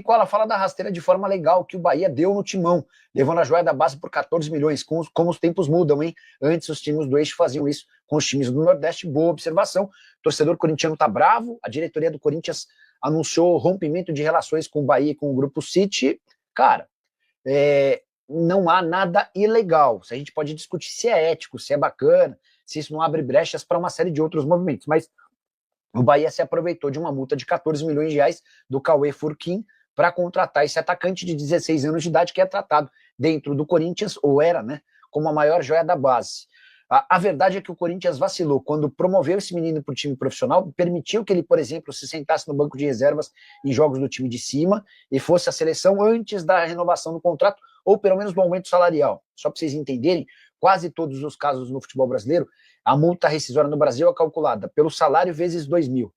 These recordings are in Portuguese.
Nicola, fala da rasteira de forma legal que o Bahia deu no Timão, levando a joia da base por 14 milhões, como os tempos mudam, hein? Antes os times do Eixo faziam isso com os times do Nordeste, boa observação. O torcedor corintiano tá bravo, a diretoria do Corinthians anunciou rompimento de relações com o Bahia e com o Grupo City. Cara, não há nada ilegal. A gente pode discutir se é ético, se é bacana, se isso não abre brechas para uma série de outros movimentos, mas o Bahia se aproveitou de uma multa de 14 milhões de reais do Cauê Furquim para contratar esse atacante de 16 anos de idade que é tratado dentro do Corinthians, ou era, né, como a maior joia da base. A verdade é que o Corinthians vacilou quando promoveu esse menino para o time profissional, permitiu que ele, por exemplo, se sentasse no banco de reservas em jogos do time de cima e fosse a seleção antes da renovação do contrato, ou pelo menos do aumento salarial. Só para vocês entenderem, quase todos os casos no futebol brasileiro, a multa rescisória no Brasil é calculada pelo salário vezes 2.000.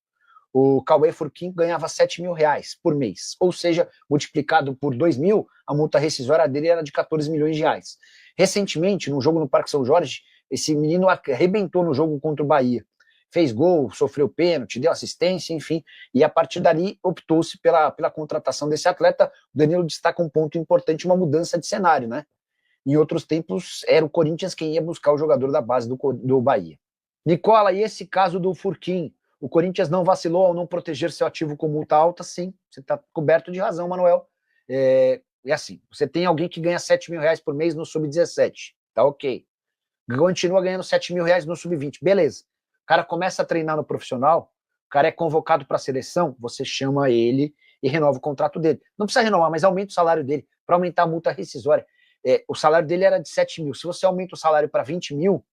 O Cauê Furquim ganhava 7 mil reais por mês, ou seja, multiplicado por 2.000, a multa rescisória dele era de 14 milhões de reais. Recentemente, num jogo no Parque São Jorge, esse menino arrebentou no jogo contra o Bahia. Fez gol, sofreu pênalti, deu assistência, enfim, e a partir dali optou-se pela contratação desse atleta. O Danilo destaca um ponto importante, uma mudança de cenário, né? Em outros tempos, era o Corinthians quem ia buscar o jogador da base do Bahia. Nicola, e esse caso do Furquim? O Corinthians não vacilou ao não proteger seu ativo com multa alta? Sim, você está coberto de razão, Manuel. Assim, você tem alguém que ganha 7 mil reais por mês no Sub-17, tá ok. Continua ganhando 7 mil reais no Sub-20, beleza. O cara começa a treinar no profissional, o cara é convocado para a seleção, você chama ele e renova o contrato dele. Não precisa renovar, mas aumenta o salário dele para aumentar a multa rescisória. O salário dele era de 7 mil. Se você aumenta o salário para 20 mil,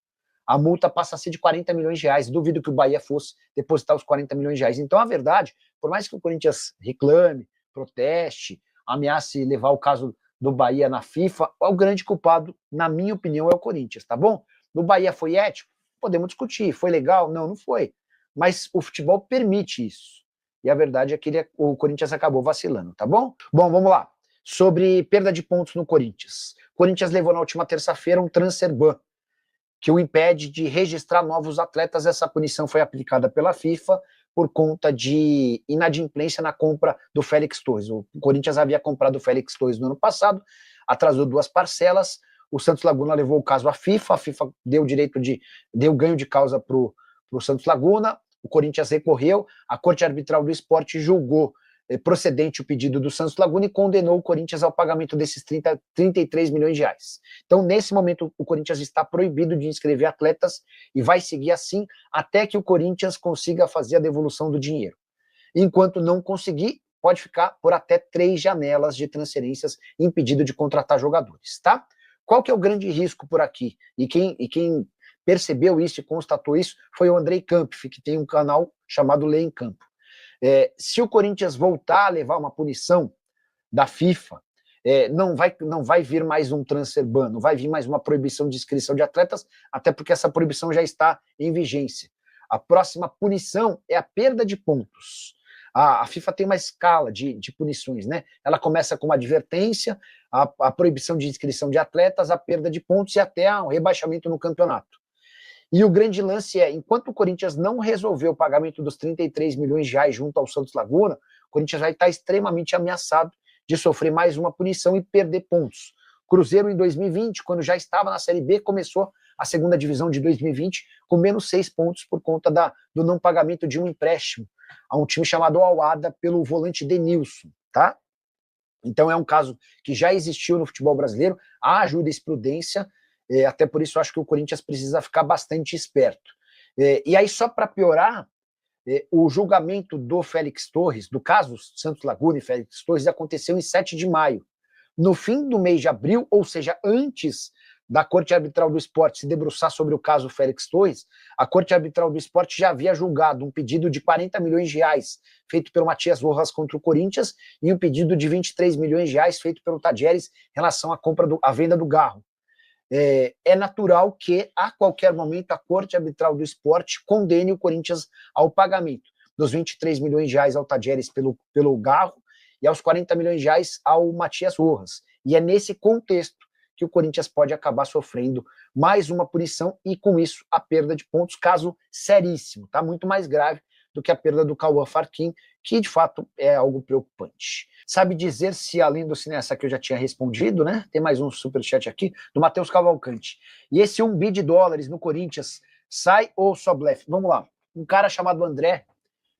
a multa passa a ser de 40 milhões de reais. Duvido que o Bahia fosse depositar os 40 milhões de reais. Então, a verdade, por mais que o Corinthians reclame, proteste, ameace levar o caso do Bahia na FIFA, o grande culpado, na minha opinião, é o Corinthians, tá bom? No Bahia foi ético? Podemos discutir. Foi legal? Não, não foi. Mas o futebol permite isso. E a verdade é que o Corinthians acabou vacilando, tá bom? Bom, vamos lá. Sobre perda de pontos no Corinthians. O Corinthians levou na última terça-feira um transfer ban, que o impede de registrar novos atletas. Essa punição foi aplicada pela FIFA por conta de inadimplência na compra do Félix Torres. O Corinthians havia comprado o Félix Torres no ano passado, atrasou 2 parcelas, o Santos Laguna levou o caso à FIFA, a FIFA deu ganho de causa para o Santos Laguna, o Corinthians recorreu, a Corte Arbitral do Esporte julgou procedente o pedido do Santos Laguna e condenou o Corinthians ao pagamento desses 33 milhões de reais. Então, nesse momento, o Corinthians está proibido de inscrever atletas e vai seguir assim até que o Corinthians consiga fazer a devolução do dinheiro. Enquanto não conseguir, pode ficar por até 3 janelas de transferências impedido de contratar jogadores, tá? Qual que é o grande risco por aqui? E quem percebeu isso e constatou isso foi o Andrei Kampf, que tem um canal chamado Lei em Campo. Se o Corinthians voltar a levar uma punição da FIFA, não vai vir mais um transfer ban, não vai vir mais uma proibição de inscrição de atletas, até porque essa proibição já está em vigência. A próxima punição é a perda de pontos. A FIFA tem uma escala de punições, né? Ela começa com uma advertência, a proibição de inscrição de atletas, a perda de pontos e até o rebaixamento no campeonato. E o grande lance é, enquanto o Corinthians não resolver o pagamento dos 33 milhões de reais junto ao Santos Laguna, o Corinthians vai estar extremamente ameaçado de sofrer mais uma punição e perder pontos. Cruzeiro, em 2020, quando já estava na Série B, começou a segunda divisão de 2020 com menos 6 pontos por conta do não pagamento de um empréstimo a um time chamado Al-Ahda pelo volante Denilson, tá? Então é um caso que já existiu no futebol brasileiro, há jurisprudência, até por isso eu acho que o Corinthians precisa ficar bastante esperto. E aí, só para piorar, o julgamento do Félix Torres, do caso Santos Laguna e Félix Torres, aconteceu em 7 de maio. No fim do mês de abril, ou seja, antes da Corte Arbitral do Esporte se debruçar sobre o caso Félix Torres, a Corte Arbitral do Esporte já havia julgado um pedido de 40 milhões de reais feito pelo Matias Rojas contra o Corinthians e um pedido de 23 milhões de reais feito pelo Tadieres em relação à venda do Garro. É natural que, a qualquer momento, a Corte Arbitral do Esporte condene o Corinthians ao pagamento dos 23 milhões de reais ao Tadieres pelo Garro e aos 40 milhões de reais ao Matias Rojas. E é nesse contexto que o Corinthians pode acabar sofrendo mais uma punição e, com isso, a perda de pontos, caso seríssimo, tá? Muito mais grave do que a perda do Cauã Farquim, que de fato é algo preocupante. Sabe dizer se, além do Cineasta que eu já tinha respondido, né? Tem mais um superchat aqui, do Matheus Cavalcante. E esse $1 bi no Corinthians sai ou só blefe? Vamos lá. Um cara chamado André,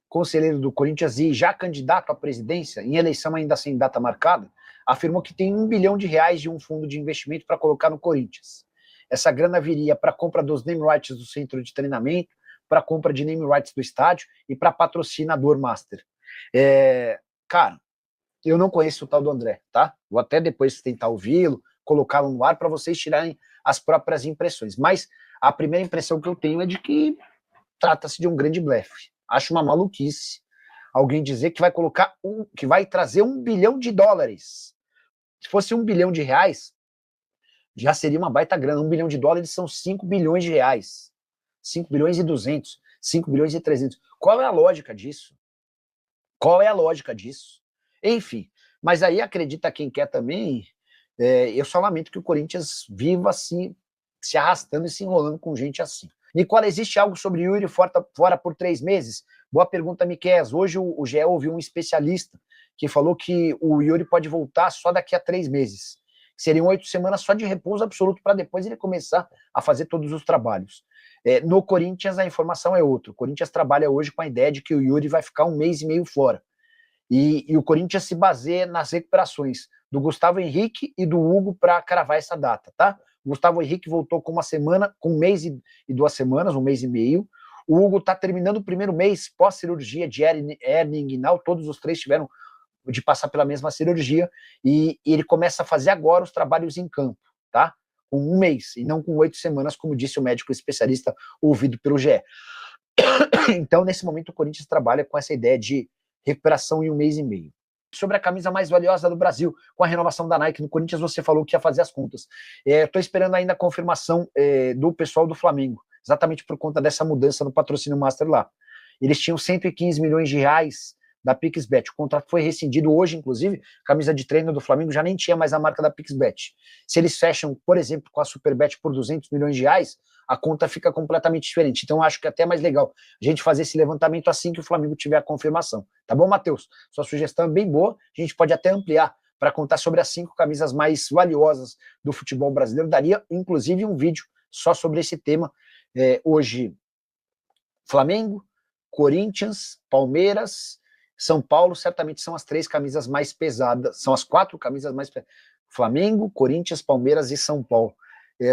conselheiro do Corinthians e já candidato à presidência, em eleição ainda sem data marcada, afirmou que tem R$1 bilhão de um fundo de investimento para colocar no Corinthians. Essa grana viria para a compra dos name rights do centro de treinamento, para a compra de name rights do estádio e para patrocinador master. Cara, eu não conheço o tal do André, tá? Vou até depois tentar ouvi-lo, colocá-lo no ar para vocês tirarem as próprias impressões. Mas a primeira impressão que eu tenho é de que trata-se de um grande blefe. Acho uma maluquice alguém dizer que vai colocar que vai trazer $1 bilhão. Se fosse R$1 bilhão, já seria uma baita grana. $1 bilhão são 5 bilhões de reais. 5 bilhões e 200, 5 bilhões e 300. Qual é a lógica disso? Qual é a lógica disso? Enfim, mas aí acredita quem quer também. Eu só lamento que o Corinthians viva assim, se arrastando e se enrolando com gente assim. Nicola, existe algo sobre Yuri fora por 3 meses? Boa pergunta, Miquel. Hoje o GE ouviu um especialista que falou que o Yuri pode voltar só daqui a 3 meses. Seriam 8 semanas só de repouso absoluto para depois ele começar a fazer todos os trabalhos. No Corinthians a informação é outra. O Corinthians trabalha hoje com a ideia de que o Yuri vai ficar 1 mês e meio fora. E o Corinthians se baseia nas recuperações do Gustavo Henrique e do Hugo para cravar essa data, tá? O Gustavo Henrique voltou com 1 semana, com 1 mês e 2 semanas, 1 mês e meio. O Hugo está terminando o primeiro mês pós-cirurgia de hernia inguinal, todos os 3 tiveram de passar pela mesma cirurgia, e ele começa a fazer agora os trabalhos em campo, tá? Com 1 mês, e não com 8 semanas, como disse o médico especialista ouvido pelo GE. Então, nesse momento, o Corinthians trabalha com essa ideia de recuperação em 1 mês e meio. Sobre a camisa mais valiosa do Brasil, com a renovação da Nike no Corinthians, você falou que ia fazer as contas. Estou esperando ainda a confirmação do pessoal do Flamengo, exatamente por conta dessa mudança no patrocínio master lá. Eles tinham 115 milhões de reais da PixBet. O contrato foi rescindido hoje, inclusive, a camisa de treino do Flamengo já nem tinha mais a marca da PixBet. Se eles fecham, por exemplo, com a Superbet por 200 milhões de reais, a conta fica completamente diferente. Então, acho que é até mais legal a gente fazer esse levantamento assim que o Flamengo tiver a confirmação. Tá bom, Matheus? Sua sugestão é bem boa. A gente pode até ampliar para contar sobre as 5 camisas mais valiosas do futebol brasileiro. Daria, inclusive, um vídeo só sobre esse tema. Hoje, Flamengo, Corinthians, Palmeiras, São Paulo, certamente são as 3 camisas mais pesadas, são as 4 camisas mais pesadas. Flamengo, Corinthians, Palmeiras e São Paulo.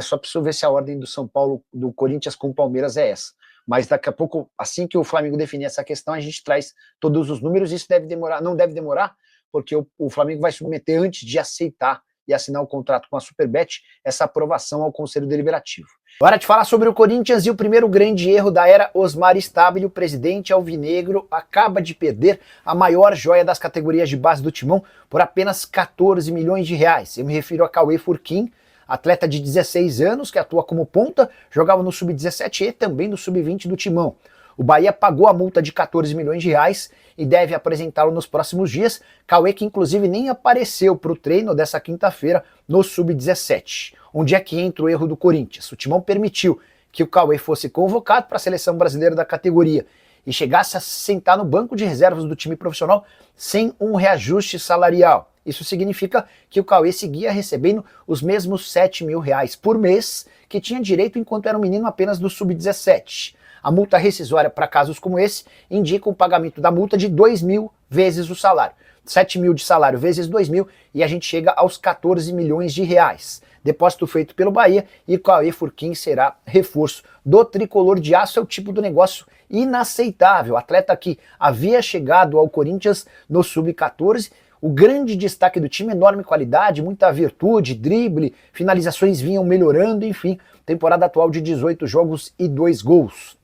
Só preciso ver se a ordem do São Paulo, do Corinthians com o Palmeiras é essa. Mas daqui a pouco, assim que o Flamengo definir essa questão, a gente traz todos os números. Isso deve demorar, não deve demorar, porque o Flamengo vai submeter, antes de aceitar e assinar o contrato com a Superbet, essa aprovação ao Conselho Deliberativo. Hora de falar sobre o Corinthians e o primeiro grande erro da era Osmar Stabile. O presidente alvinegro acaba de perder a maior joia das categorias de base do Timão por apenas 14 milhões de reais. Eu me refiro a Cauê Furquim, atleta de 16 anos que atua como ponta, jogava no Sub-17 e também no Sub-20 do Timão. O Bahia pagou a multa de 14 milhões de reais e deve apresentá-lo nos próximos dias. Cauê, que inclusive nem apareceu para o treino dessa quinta-feira no Sub-17. Onde é que entra o erro do Corinthians? O Timão permitiu que o Cauê fosse convocado para a seleção brasileira da categoria e chegasse a se sentar no banco de reservas do time profissional sem um reajuste salarial. Isso significa que o Cauê seguia recebendo os mesmos 7 mil reais por mês que tinha direito enquanto era um menino apenas do Sub-17. A multa rescisória para casos como esse indica o pagamento da multa de 2 mil vezes o salário. 7 mil de salário vezes 2 mil e a gente chega aos 14 milhões de reais. Depósito feito pelo Bahia e o Cauê Furquim será reforço do tricolor de aço. É o tipo do negócio inaceitável. O atleta que havia chegado ao Corinthians no Sub-14, o grande destaque do time, enorme qualidade, muita virtude, drible, finalizações vinham melhorando, enfim, temporada atual de 18 jogos e 2 gols.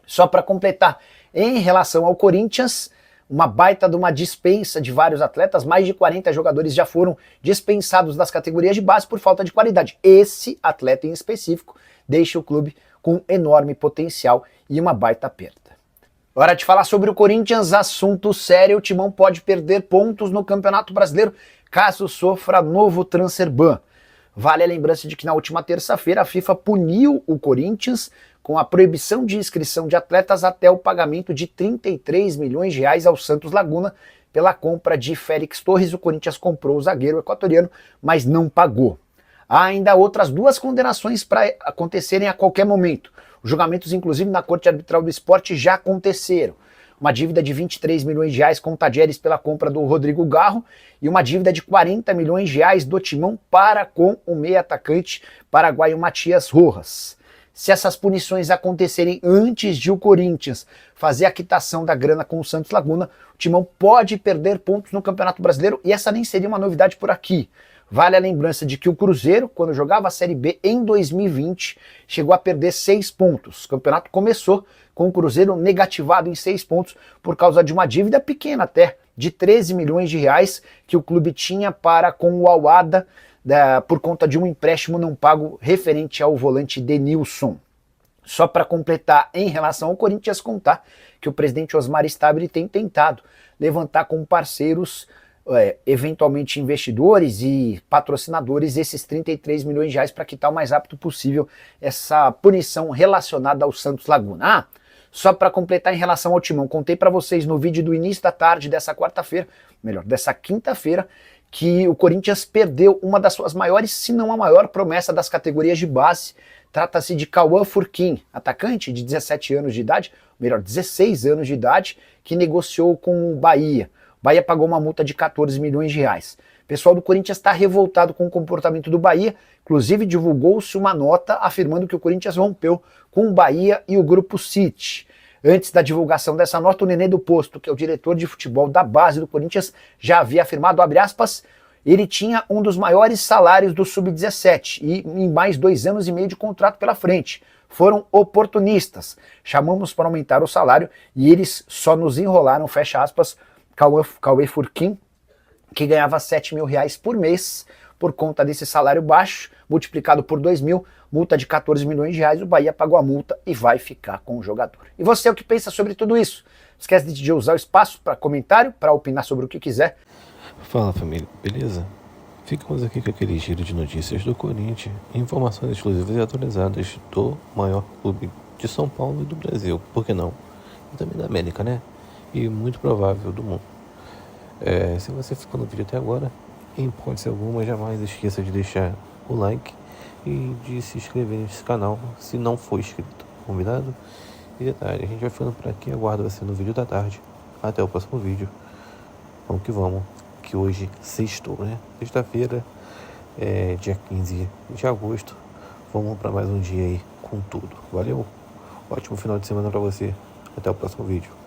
Só para completar, em relação ao Corinthians, uma baita de uma dispensa de vários atletas, mais de 40 jogadores já foram dispensados das categorias de base por falta de qualidade. Esse atleta em específico deixa o clube com enorme potencial e uma baita perda. Hora de falar sobre o Corinthians, assunto sério. O Timão pode perder pontos no Campeonato Brasileiro caso sofra novo transfer ban. Vale a lembrança de que na última terça-feira a FIFA puniu o Corinthians com a proibição de inscrição de atletas até o pagamento de 33 milhões de reais ao Santos Laguna pela compra de Félix Torres. O Corinthians comprou o zagueiro equatoriano, mas não pagou. Há ainda outras 2 condenações para acontecerem a qualquer momento. Os julgamentos, inclusive, na Corte Arbitral do Esporte já aconteceram. Uma dívida de 23 milhões de reais com o Tadieres pela compra do Rodrigo Garro e uma dívida de 40 milhões de reais do Timão para com o meio atacante paraguaio Matias Rojas. Se essas punições acontecerem antes de o Corinthians fazer a quitação da grana com o Santos Laguna, o Timão pode perder pontos no Campeonato Brasileiro e essa nem seria uma novidade por aqui. Vale a lembrança de que o Cruzeiro, quando jogava a Série B em 2020, chegou a perder 6 pontos. O campeonato começou com o Cruzeiro negativado em 6 pontos por causa de uma dívida pequena até, de 13 milhões de reais que o clube tinha para com o Al-Wahda por conta de um empréstimo não pago referente ao volante Denilson. Só para completar, em relação ao Corinthians, contar que o presidente Osmar Stabile tem tentado levantar com parceiros eventualmente investidores e patrocinadores esses 33 milhões de reais para quitar o mais rápido possível essa punição relacionada ao Santos Laguna. Só para completar em relação ao Timão, contei para vocês no vídeo do início da tarde dessa quarta-feira, melhor, dessa quinta-feira, que o Corinthians perdeu uma das suas maiores, se não a maior promessa das categorias de base. Trata-se de Cauã Furquim, atacante de 17 anos de idade, melhor, 16 anos de idade, que negociou com o Bahia. Bahia pagou uma multa de 14 milhões de reais. O pessoal do Corinthians está revoltado com o comportamento do Bahia, inclusive divulgou-se uma nota afirmando que o Corinthians rompeu com o Bahia e o Grupo City. Antes da divulgação dessa nota, o Nenê do Posto, que é o diretor de futebol da base do Corinthians, já havia afirmado, abre aspas, ele tinha um dos maiores salários do Sub-17 e em mais 2 anos e meio de contrato pela frente. Foram oportunistas. Chamamos para aumentar o salário e eles só nos enrolaram, fecha aspas, Cauã Furquim, que ganhava 7 mil reais por mês por conta desse salário baixo, multiplicado por 2 mil, multa de 14 milhões de reais, o Bahia pagou a multa e vai ficar com o jogador. E você, o que pensa sobre tudo isso? Não esquece de usar o espaço para comentário, para opinar sobre o que quiser. Fala família, beleza? Ficamos aqui com aquele giro de notícias do Corinthians, informações exclusivas e atualizadas do maior clube de São Paulo e do Brasil, por que não? E também da América, né? E muito provável do mundo. Se você ficou no vídeo até agora, em hipótese alguma, jamais esqueça de deixar o like e de se inscrever nesse canal se não for inscrito, combinado? E detalhe, a gente vai ficando por aqui, aguardo você no vídeo da tarde. Até o próximo vídeo. Vamos que vamos, que hoje sextou, né? Sexta-feira, dia 15 de agosto. Vamos para mais um dia aí com tudo. Valeu? Ótimo final de semana para você. Até o próximo vídeo.